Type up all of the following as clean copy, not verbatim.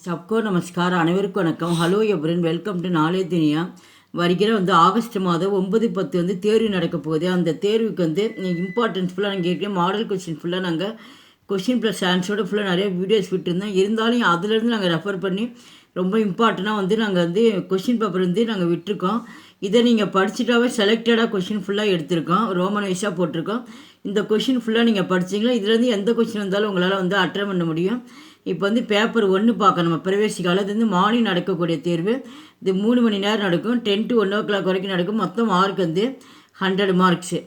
सबको नमस्कार அனைவருக்கும் வணக்கம். Hello everyone welcome to knowledge Duniya. வருகிற ஆகஸ்ட் மாதம் 9-10 தேர்வு நடக்க போகுது. அந்த தேர்வுக்கு இம்பார்ட்டன்ஸ் ஃபுல்லாக நாங்கள் ஏற்கனவே மாடல் கொஸ்டின் ஃபுல்லாக நாங்கள் கொஸ்டின் ப்ளஸ் ஆன்சரோட ஃபுல்லாக நிறைய வீடியோஸ் விட்டுருந்தோம். இருந்தாலும் அதிலேருந்து நாங்கள் ரெஃபர் பண்ணி ரொம்ப இம்பார்ட்டண்ட்டாக நாங்கள் கொஸ்டின் பேப்பர் நாங்கள் விட்டுருக்கோம். இதை நீங்கள் படிச்சுட்டாவே செலக்டடாக கொஸ்டின் ஃபுல்லாக எடுத்திருக்கோம், ரோமன் வைஸாக போட்டிருக்கோம். இந்த கொஸ்டின் ஃபுல்லாக நீங்கள் படிச்சிங்களா இதுலேருந்து எந்த கொஸ்டின் வந்தாலும் உங்களால் அட்டன் பண்ண முடியும். இப்போ பேப்பர் 1 பார்க்க நம்ம பிரவேசிக்கால இது மார்னிங் நடக்கக்கூடிய தேர்வு. இது 3 மணி நேரம் நடக்கும், 10 to 1 o'clock வரைக்கும் நடக்கும். மொத்தம் மார்க் 100 மார்க்ஸு.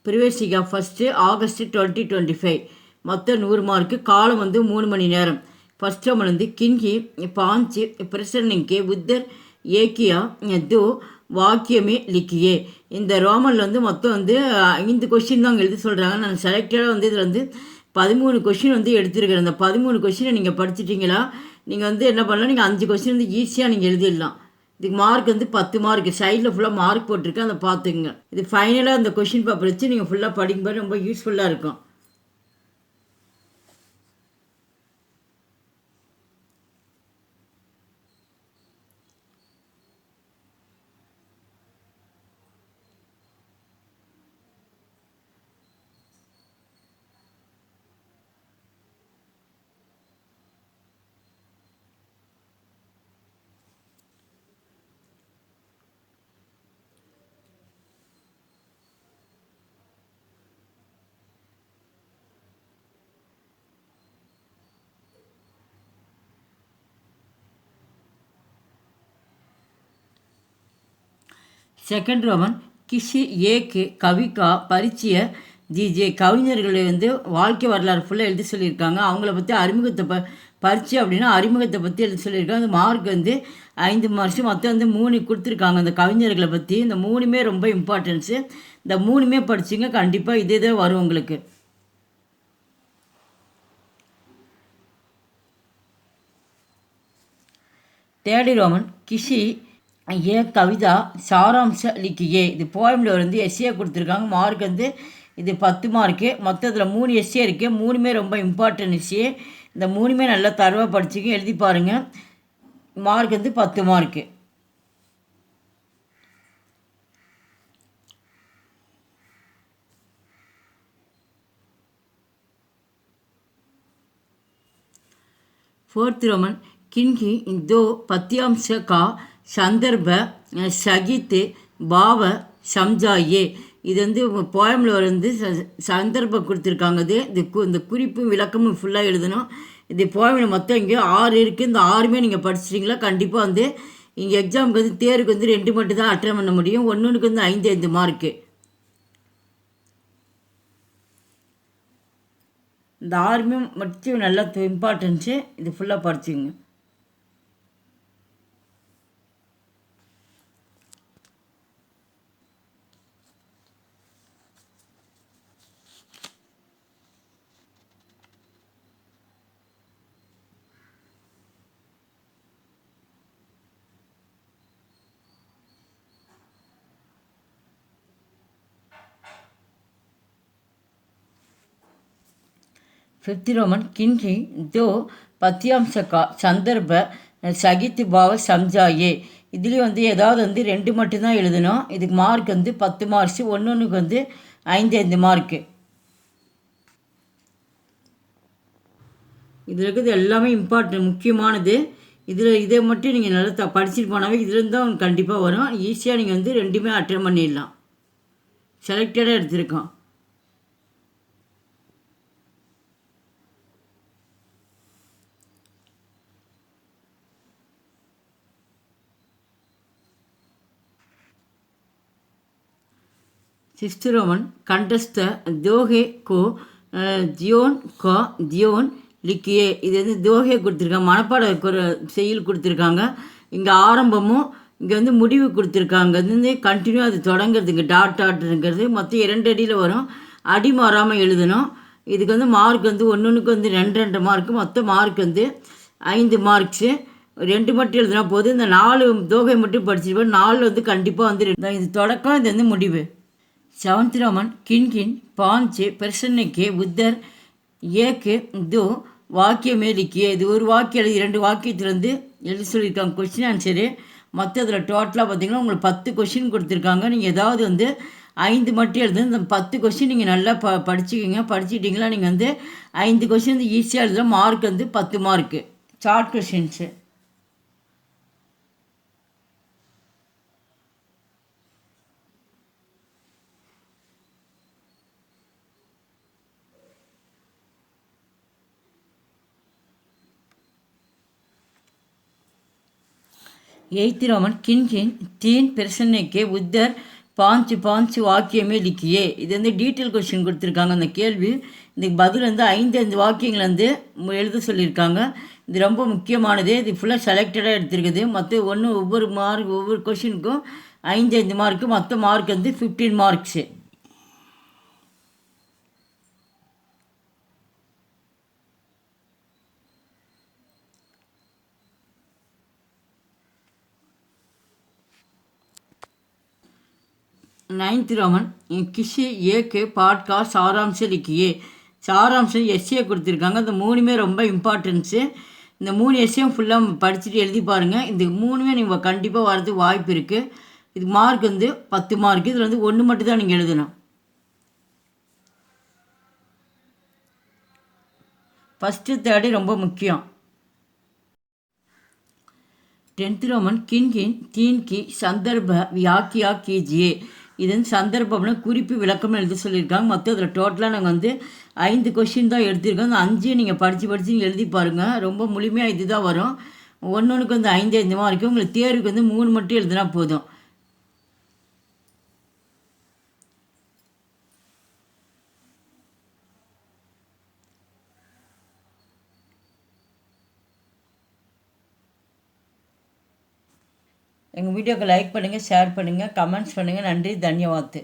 பிரவேசிக்கா ஃபஸ்ட்டு ஆகஸ்ட் 2025 மொத்தம் 100 மார்க்கு. காலம் 3 மணி நேரம். ஃபஸ்ட் ரோமன் கின்கி பாஞ்சு பிரசன்னிங்கே புத்தர் ஏக்கியா தோ வாக்கியமே லிக்கியே. இந்த ரோமனில் மொத்தம் 5 கொஸ்டின் தான் அங்கே எழுதி சொல்கிறாங்க. நான் செலக்டடாக இதில் 13 கொஸ்டின் எடுத்துருக்கிறேன். அந்த 13 கொஸ்டினை நீங்கள் படிச்சிட்டிங்களா நீங்கள் என்ன பண்ணலாம், நீங்கள் 5 கொஸ்டின் ஈஸியாக நீங்கள் எழுதிடலாம். இதுக்கு மார்க் 10 மார்க். சைடில் ஃபுல்லாக மார்க் போட்டிருக்கேன், அதை பார்த்துக்குங்க. இது ஃபைனலாக அந்த கொஸ்டின் பேப்பர் வச்சு நீங்கள் ஃபுல்லாக படிக்கும்போது ரொம்ப யூஸ்ஃபுல்லாக இருக்கும். செகண்ட் ரோமன் கிஷி ஏக்கு கவிக்கா பரிச்சய ஜிஜே. கவிஞர்களை வாழ்க்கை வரலாறு ஃபுல்லாக எழுதி சொல்லியிருக்காங்க. அவங்கள பற்றி அறிமுகத்தை பரிச்சை அப்படின்னா அறிமுகத்தை பற்றி எழுதி சொல்லியிருக்காங்க. அந்த மார்க் 5 மார்க்ஸ். மொத்தம் 3 கொடுத்துருக்காங்க அந்த கவிஞர்களை பற்றி. இந்த 3மே ரொம்ப இம்பார்ட்டன்ஸு. இந்த 3மே படிச்சிங்க, கண்டிப்பாக இதே வரும் உங்களுக்கு. தேர்ட் ரோமன் கிஷி ஏ கவிதா சாராம்ச லிக்கியே. இது போயமில் எஸ்ஏ கொடுத்துருக்காங்க. மார்க் இது 10 மார்க்கு. மொத்தத்தில் 3 எஸ்ஏ இருக்குது. 3மே ரொம்ப இம்பார்ட்டன்ட் எஸ்ஏ. இந்த 3மே நல்லா தரவாக படிச்சுக்க, எழுதி பாருங்கள். Mark 10 mark. फोर्थ रोमन किन्ही दो पत्यांश का संदर्भ सहित भाव समझाइए. இது போயமில் சந்தர்ப்பம் கொடுத்துருக்காங்க. இந்த குறிப்பும் விளக்கமும் ஃபுல்லாக எழுதணும். இது போயமில் மொத்தம் இங்கே 6 இருக்குது. இந்த 6மே நீங்கள் படிச்சிட்டிங்களா கண்டிப்பாக இங்கே எக்ஸாமுக்கு தேர்வுக்கு 2 மட்டும் தான் அட்டன் பண்ண முடியும். ஒன்றுக்கு 5 மார்க்கு. இந்த 6மே மட்டும் நல்லா இம்பார்ட்டன்ஸு. இது ஃபுல்லாக படிச்சுங்க. फिफ्थ रोमन किन्ही दो पत्यांश का संदर्भ सहित भाव समझाइए. இதுலேயும் ஏதாவது 2 மட்டும்தான் எழுதணும். இதுக்கு மார்க் 10 மார்க்ஸ். ஒன்றுக்கு 5 மார்க்கு. இதில் இருக்கிறது எல்லாமே இம்பார்ட்டன்ட் முக்கியமானது. இதை மட்டும் நீங்கள் நல்லா படிச்சுட்டு போனாவே இதுலேருந்து தான் கண்டிப்பாக வரும். ஈஸியாக நீங்கள் 2மே அட்டன் பண்ணிடலாம். செலக்டடாக எடுத்திருக்கோம். सिक्स्थ रोमन कंटस्ट दोहे को जियोन को जियोन लिखिए. இது தோகை கொடுத்துருக்காங்க. மனப்பாட செயல் கொடுத்துருக்காங்க. இங்கே ஆரம்பமும் இங்கே முடிவு கொடுத்துருக்காங்க. கண்டினியூ அது தொடங்குறதுங்க. டாட்டுங்கிறது மொத்தம் 2 அடியில் வரும். அடி மாறாமல் எழுதணும். இதுக்கு மார்க் ஒன்றுக்கு 2 மார்க்கு. மொத்தம் மார்க் 5 மார்க்ஸு. 2 மட்டும் எழுதுனா போது. இந்த 4 தோகை மட்டும் படிச்சுட்டு 4 கண்டிப்பாக இது தொடக்கம், இது முடிவு. सेवंथ रोमन किन किन पांच प्रश्न के उत्तर एक दो வாக்கியமே லிக்கிய. இது ஒரு வாக்கியம் எழுதி 2 வாக்கியத்துலேருந்து எழுதி சொல்லியிருக்காங்க கொஸ்டின் ஆன்சரு. மற்றதில் டோட்டலாக பார்த்தீங்கன்னா உங்களுக்கு 10 கொஷின் கொடுத்துருக்காங்க. நீங்கள் ஏதாவது வந்து 5 மட்டும் எழுது. இந்த 10 கொஷின் நீங்கள் நல்லா படிச்சுக்கிங்க. படிச்சுக்கிட்டிங்களா நீங்கள் வந்து 5 கொஷின் வந்து ஈஸியாக எழுதலாம். மார்க் வந்து 10 மார்க்கு. Short questions. எய்த்திராமன் கின் கின் தீன் பிரசன்னைக்கே உத்தர் பாஞ்சு பாஞ்சு வாக்கியமே லிக்கியே. இது வந்து டீட்டெயில் கொஸ்டின் கொடுத்துருக்காங்க. அந்த கேள்வி இதுக்கு பதில் வந்து 5 வாக்கியங்கள் வந்து எழுத சொல்லியிருக்காங்க. இது ரொம்ப முக்கியமானது. இது ஃபுல்லாக செலக்டடாக எடுத்துருக்குது. மற்ற ஒவ்வொரு கொஷினுக்கும் 5 மார்க்கு. மொத்த மார்க் வந்து 15 மார்க்ஸு. நைன்த் ரோமன் கிஷி ஏக்கு பாட்காஸ்ட் சாராம்ச லிக்கியே. சாராம்சம் எஸ்ஏ கொடுத்துருக்காங்க. இந்த 3மே ரொம்ப இம்பார்ட்டன்ஸு. இந்த 3 எஸ்ஏயும் ஃபுல்லாக படிச்சுட்டு எழுதி பாருங்கள். இந்த 3மே நீங்கள் கண்டிப்பாக வரதுக்கு வாய்ப்பு இருக்குது. இது மார்க் வந்து 10 மார்க். இதில் வந்து 1 மட்டும் தான் நீங்கள் எழுதணும். ஃபஸ்ட்டு தேர்டு ரொம்ப முக்கியம். 10th ரோமன் கின் கின் தீன் கி சந்தர்ப்ப வியாக்கியா கீஜியே. இது வந்து சந்தர்ப்பம்னா குறிப்பு விளக்கம்னு எழுத சொல்லியிருக்காங்க. மொத்தம் அதில் டோட்டலாக நாங்கள் வந்து 5 கொஷின் தான் எடுத்திருக்கோம். அந்த 5 நீங்கள் படித்து எழுதி பாருங்கள். ரொம்ப முழுமையாக இது தான் வரும். ஒன்றுக்கு வந்து 5 மார்க்கு. உங்களுக்கு தேர்வுக்கு வந்து 3 மட்டும் எழுதினா போதும். எங்கள் வீடியோக்கு லைக் பண்ணுங்கள், ஷேர் பண்ணுங்கள், கமெண்ட்ஸ் பண்ணுங்கள். நன்றி, தன்யவாத்.